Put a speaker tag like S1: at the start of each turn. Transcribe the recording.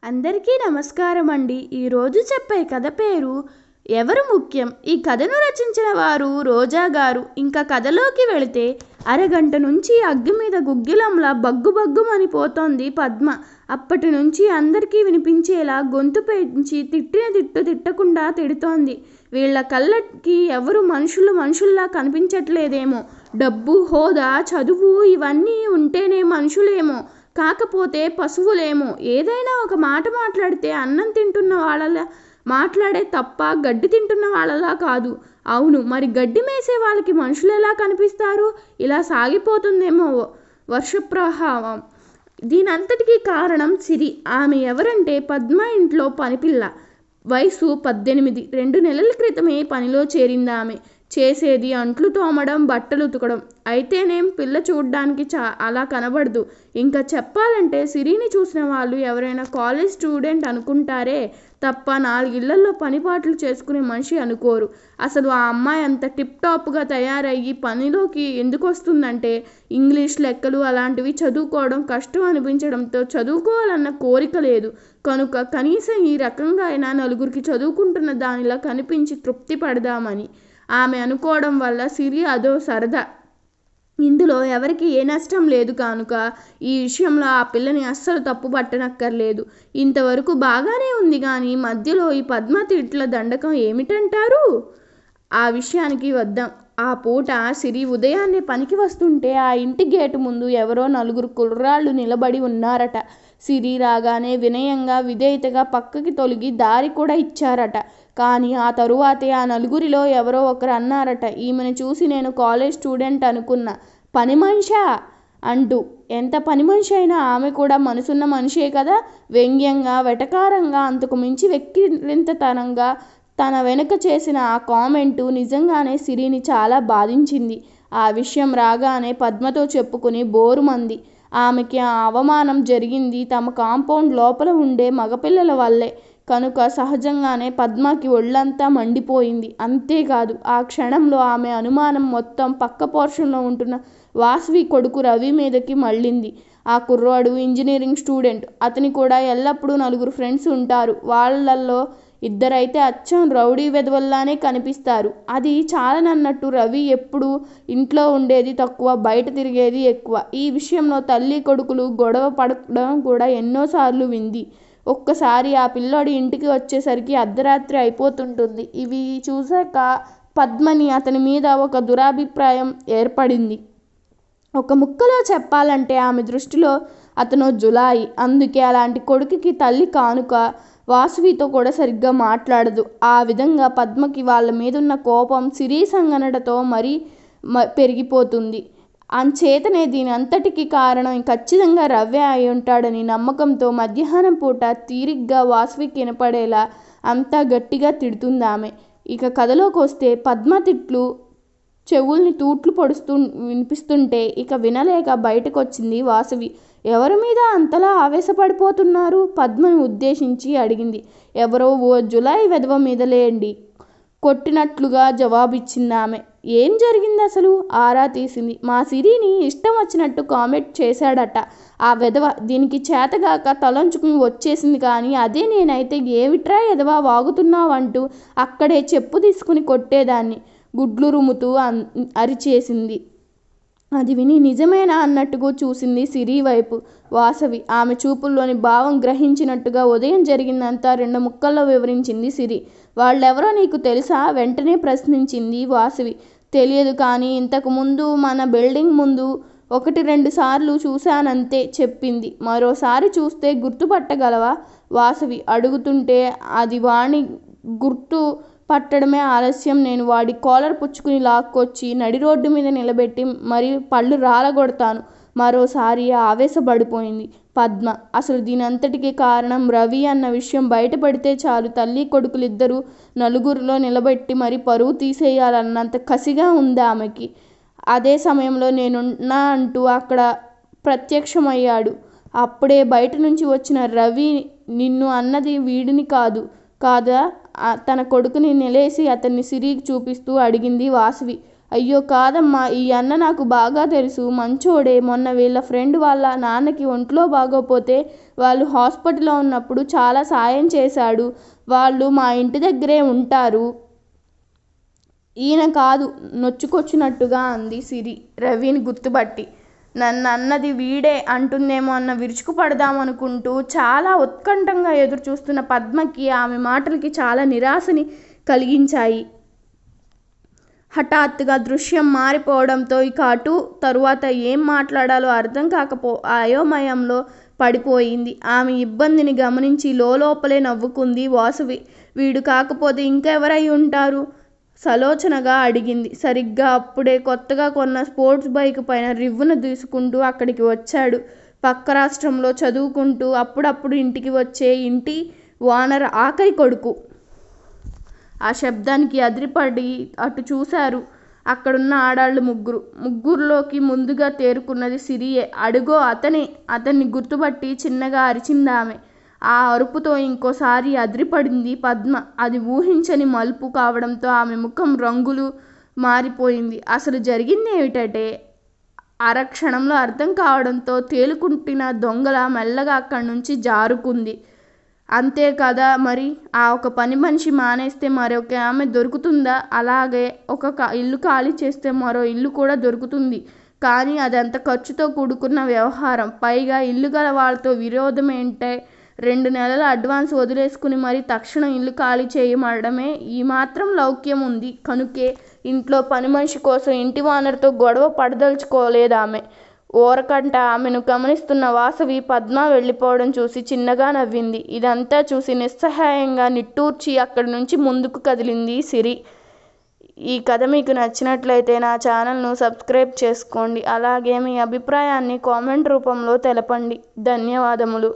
S1: అందరికీ నమస్కారం అండి. ఈరోజు చెప్పే కథ పేరు ఎవరు ముఖ్యం. ఈ కథను రచించిన వారు రోజా గారు. ఇంకా కథలోకి వెళితే, అరగంట నుంచి అగ్గి మీద గుగ్గిలంలా బగ్గుబగ్గుమని పోతోంది పద్మ. అప్పటి నుంచి అందరికీ వినిపించేలా గొంతు పెంచి తిట్టిన తిట్టు తిట్టకుండా తిడుతోంది. వీళ్ళ కళ్ళకి ఎవరు మనుషుల్లా కనిపించట్లేదేమో. డబ్బు, హోదా, చదువు ఇవన్నీ ఉంటేనే మనుషులేమో, కాకపోతే పశువులేమో. ఏదైనా ఒక మాట మాట్లాడితే అన్నం తింటున్న వాళ్ళలా మాట్లాడే తప్ప గడ్డి తింటున్న వాళ్ళలా కాదు. అవును, మరి గడ్డి మేసే వాళ్ళకి మనుషులు ఎలా కనిపిస్తారు? ఇలా సాగిపోతుందేమో వర్షప్రవాహం. దీనంతటికీ కారణం సిరి. ఆమె ఎవరంటే పద్మ ఇంట్లో పనిపిల్ల. వయసు 18. 2 నెలల క్రితమే పనిలో చేరింది ఆమె. చేసేది అంట్లు తోమడం, బట్టలు ఉతకడం. అయితేనేం పిల్ల చూడ్డానికి అలా కనబడదు. ఇంకా చెప్పాలంటే సిరిని చూసిన వాళ్ళు ఎవరైనా కాలేజ్ స్టూడెంట్ అనుకుంటారే తప్ప 4 ఇళ్లలో పనిపాట్లు చేసుకునే మనిషి అనుకోరు. అసలు ఆ అమ్మాయి అంత టిప్ టాప్గా తయారయ్యి పనిలోకి ఎందుకు వస్తుందంటే, ఇంగ్లీష్, లెక్కలు అలాంటివి చదువుకోవడం కష్టం అనిపించడంతో, చదువుకోవాలన్న కోరిక లేదు కనుక కనీసం ఈ రకంగా అయినా నలుగురికి చదువుకుంటున్న దానిలా కనిపించి తృప్తి పడదామని ఆమె అనుకోవడం వల్ల సిరి అదో సరదా. ఇందులో ఎవరికి ఏ నష్టం లేదు కనుక ఈ విషయంలో ఆ పిల్లని అస్సలు తప్పు పట్టనక్కర్లేదు. ఇంతవరకు బాగానే ఉంది కానీ మధ్యలో ఈ పద్మ తిట్ల దండకం ఏమిటంటారు? ఆ విషయానికి వద్దాం. ఆ పూట సిరి ఉదయాన్నే పనికి వస్తుంటే ఆ ఇంటి గేటు ముందు ఎవరో 4 కుర్రాళ్ళు నిలబడి ఉన్నారట. సిరి రాగానే వినయంగా విధేయతగా పక్కకి తొలగి దారి కూడా ఇచ్చారట. కానీ ఆ తరువాతే ఆ 4గురిలో ఎవరో ఒకరు అన్నారట, ఈమెను చూసి నేను కాలేజ్ స్టూడెంట్ అనుకున్నా. పని మనిషా అంటూ. ఎంత పని మనిషి అయినా ఆమె కూడా మనసున్న మనిషే కదా. వ్యంగ్యంగా, వెటకారంగా, అంతకు మించి వెక్కిరింతనంగా తన వెనుక చేసిన ఆ కామెంటు నిజంగానే సిరిని చాలా బాధించింది. ఆ విషయం రాగానే పద్మతో చెప్పుకుని బోరుమంది. ఆమెకి ఆ అవమానం జరిగింది తమ కాంపౌండ్ లోపల ఉండే మగపిల్లల వల్లే కనుక సహజంగానే పద్మకి ఒళ్ళంతా మండిపోయింది. అంతేకాదు, ఆ క్షణంలో ఆమె అనుమానం మొత్తం పక్క పోర్షన్లో ఉంటున్న వాసవి కొడుకు రవి మీదకి మళ్ళింది. ఆ కుర్రాడు ఇంజనీరింగ్ స్టూడెంట్. అతని కూడా ఎల్లప్పుడూ 4 ఫ్రెండ్స్ ఉంటారు. వాళ్ళల్లో ఇద్దరైతే అచ్చం రౌడీ వెధవల్లానే కనిపిస్తారు. అది చాలనన్నట్టు రవి ఎప్పుడూ ఇంట్లో ఉండేది తక్కువ, బయట తిరిగేది ఎక్కువ. ఈ విషయంలో తల్లి కొడుకులు గొడవ పడడం కూడా ఎన్నోసార్లు వింది. ఒక్కసారి ఆ పిల్లోడి ఇంటికి వచ్చేసరికి అర్ధరాత్రి అయిపోతుంటుంది. ఇవి చూశాక పద్మని అతని మీద ఒక దురభిప్రాయం ఏర్పడింది. ఒక ముక్కలో చెప్పాలంటే ఆమె దృష్టిలో అతను జులాయి. అందుకే అలాంటి కొడుకుకి తల్లి కానుక. వాసవితో కూడా సరిగ్గా మాట్లాడదు. ఆ విధంగా పద్మకి వాళ్ళ మీదున్న కోపం సిరి సంఘటనతో మరీ పెరిగిపోతుంది. అంచేతనే దీని అంతటికీ కారణం ఖచ్చితంగా రవ్వే అయి ఉంటాడని నమ్మకంతో మధ్యాహ్నం పూట తీరిగ్గా వాసవికి వినపడేలా అంతా గట్టిగా తిడుతుందామె. ఇక కథలోకి వస్తే, పద్మ తిట్లు చెవుల్ని తూట్లు పొడుస్తూ వినిపిస్తుంటే ఇక వినలేక బయటకొచ్చింది వాసవి. ఎవరి మీద అంతలా ఆవేశపడిపోతున్నారు? పద్మను ఉద్దేశించి అడిగింది. ఎవరో ఓ జులాయి వెధవ మీదలేండి, కొట్టినట్లుగా జవాబిచ్చిందామె. ఏం జరిగింది అసలు? ఆరా తీసింది. మా సిరిని ఇష్టం వచ్చినట్టు కామెంట్ చేశాడట ఆ వెధవ. దీనికి చేతగాక తలంచుకుని వచ్చేసింది. కానీ అదే నేనైతే ఏమిట్రా ఎదవా వాగుతున్నావంటూ అక్కడే చెప్పు తీసుకుని కొట్టేదాన్ని. గుడ్లు రుముతూ అరిచేసింది. అది విని నిజమేనా అన్నట్టుగా చూసింది సిరి వైపు వాసవి. ఆమె చూపుల్లోని భావం గ్రహించినట్టుగా ఉదయం జరిగిందంతా 2 ముక్కల్లో వివరించింది సిరి. వాళ్ళెవరో నీకు తెలుసా? వెంటనే ప్రశ్నించింది వాసవి. తెలియదు, కానీ ఇంతకు ముందు మన బిల్డింగ్ ముందు 1-2 సార్లు చూశానంతే చెప్పింది. మరోసారి చూస్తే గుర్తుపట్టగలవా? వాసవి అడుగుతుంటే, అది వాణ్ణి గుర్తు పట్టడమే ఆలస్యం. నేను వాడి కాలర్ పుచ్చుకుని లాక్కొచ్చి నడి రోడ్డు మీద నిలబెట్టి మరి పళ్ళు రాలగొడతాను. మరోసారి ఆవేశపడిపోయింది పద్మ. అసలు దీనంతటికీ కారణం రవి అన్న విషయం బయటపడితే చాలు తల్లి కొడుకులిద్దరూ 4గురిలో నిలబెట్టి మరి పరువు తీసేయాలన్నంత కసిగా ఉంది ఆమెకి. అదే సమయంలో నేనున్నా అంటూ అక్కడ ప్రత్యక్షమయ్యాడు. అప్పుడే బయట నుంచి వచ్చిన రవి, నిన్ను అన్నది వీడిని కాదా? తన కొడుకుని నిలేసి అతన్ని సిరికి చూపిస్తూ అడిగింది వాసవి. అయ్యో కాదమ్మా, ఈ అన్న నాకు బాగా తెలుసు, మంచోడే. మొన్న వీళ్ళ ఫ్రెండ్ వాళ్ళ నాన్నకి ఒంట్లో బాగోపోతే వాళ్ళు హాస్పిటల్లో ఉన్నప్పుడు చాలా సాయం చేశాడు. వాళ్ళు మా ఇంటి దగ్గరే ఉంటారు. ఈయన కాదు, నొచ్చుకొచ్చినట్టుగా అంది సిరి రవిని గుర్తుపట్టి. నన్ను అన్నది వీడే అంటుందేమో అన్న విరుచుకు పడదామనుకుంటూ చాలా ఉత్కంఠంగా ఎదురు చూస్తున్న పద్మకి ఆమె మాటలకి చాలా నిరాశని కలిగించాయి. హఠాత్తుగా దృశ్యం మారిపోవడంతో ఇక అటు తరువాత ఏం మాట్లాడాలో అర్థం అయోమయంలో పడిపోయింది. ఆమె ఇబ్బందిని గమనించి లోపలే నవ్వుకుంది వాసవి. వీడు కాకపోతే ఇంకెవరై ఉంటారు? సలోచనగా అడిగింది. సరిగ్గా అప్పుడే కొత్తగా కొన్న స్పోర్ట్స్ బైక్ పైన రివ్వున దూసుకుంటూ అక్కడికి వచ్చాడు. పక్క రాష్ట్రంలో చదువుకుంటూ అప్పుడప్పుడు ఇంటికి వచ్చే ఇంటి ఓనర్ ఆఖరి కొడుకు. ఆ శబ్దానికి అదిరిపడి అటు చూశారు. అక్కడున్న ఆడాళ్ళు ముగ్గురులోకి ముందుగా తేరుకున్నది సిరియే. అడుగో అతనే! అతన్ని గుర్తుపట్టి చిన్నగా అరిచిందామె. ఆ అరుపుతో ఇంకోసారి అదిరిపడింది పద్మ. అది ఊహించని మలుపు కావడంతో ఆమె ముఖం రంగులు మారిపోయింది. అసలు జరిగిందేమిటంటే అరక్షణంలో అర్థం కావడంతో తేలుకుంటున్న దొంగల మెల్లగా అక్కడి నుంచి జారుకుంది. అంతే కదా మరి, ఆ ఒక పని మనిషి మానేస్తే మరొక ఆమె దొరుకుతుందా? అలాగే ఒక ఇల్లు ఖాళీ చేస్తే మరో ఇల్లు కూడా దొరుకుతుంది. కానీ అదంత ఖర్చుతో కూడుకున్న వ్యవహారం. పైగా ఇల్లు గల వాళ్ళతో విరోధమేంటే 2 నెలల అడ్వాన్స్ వదిలేసుకుని మరీ తక్షణం ఇల్లు ఖాళీ చేయమనడమే. ఈ మాత్రం లౌక్యం ఉంది కనుకే ఇంట్లో పని మనిషి కోసం ఇంటి ఓనర్తో గొడవ పడదలుచుకోలేదామె. ఓరకంట ఆమెను గమనిస్తున్న వాసవి పద్మ వెళ్ళిపోవడం చూసి చిన్నగా నవ్వింది. ఇదంతా చూసి నిస్సహాయంగా నిట్టూర్చి అక్కడి నుంచి ముందుకు కదిలింది సిరి. ఈ కథ మీకు నచ్చినట్లయితే నా ఛానల్ను సబ్స్క్రైబ్ చేసుకోండి. అలాగే మీ అభిప్రాయాన్ని కామెంట్ రూపంలో తెలపండి. ధన్యవాదములు.